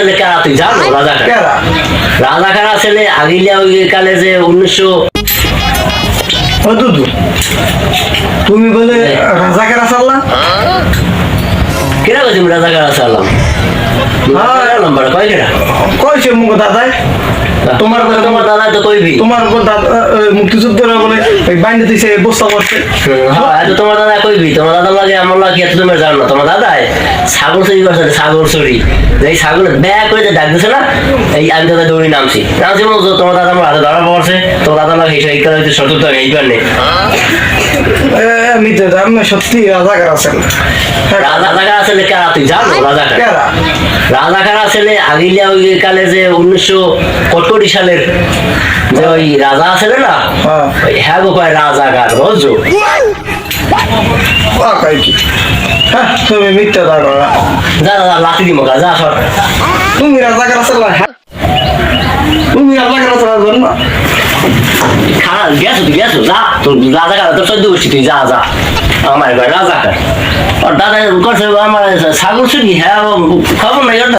আসলে কারা তুই জানো রাজাকার? কেরা? রাজাকার আসলে আগিলা ওই কালে যে 1900 ও দুদু তুমি বলে রাজাকার আসাল্লা? কেরা কইছি রাজাকার আসালাম নাম্বার কয় কেরা কইছে মুখ দাদাই তোমার কথা তোমার দাদা তো কইবি তোমার দাদা মুক্তিযুদ্ধরা বলে ওই বাইন্দে দিছে বস্তা করছে। হ্যাঁ এত তোমার দাদা কইবি তোমার দাদা লাগে আমার লাগে এত তুমি জানো না তোমার দাদাই ছাগল চুরি করছে ছাগল চুরি এই ছাগল ব্যাগ করে যে ডাক দিছে না এই আমি দাদা দৌড়ি নামছি বলছো তোমার দাদা আমার হাতে ধরা পড়ছে তোমার দাদা লাগে এই কালে হইতে সতর্ক এইবার নেই আমি তো আমি সত্যি রাজাকার আছেন। রাজাকার আসলে কারা তুই জানো রাজাকার? কেরা? রাজাকার আসলে আগিলা ওই কালে যে 1900 সালের যে ওই রাজা আসলে না হ্যাঁ। ওই হ্যাঁ গো কয় রাজাকার বুঝছো? কয় কি? হ্যাঁ তুমি মিথ্যা দাঁড়ো যা যা লাঠি দিব যা সর তুমি রাজাকার আসাল্লা? তুমি রাজাকার আসাল্লা জানো না? খানা গেছো তুই গেছো যা তোর রাজাকার তোর সহ্য করছি তুই যা যা আমার রাজাকার আর দাদা করছে আমার ছাগল চুরি হ্যাঁ খবর নাই ওর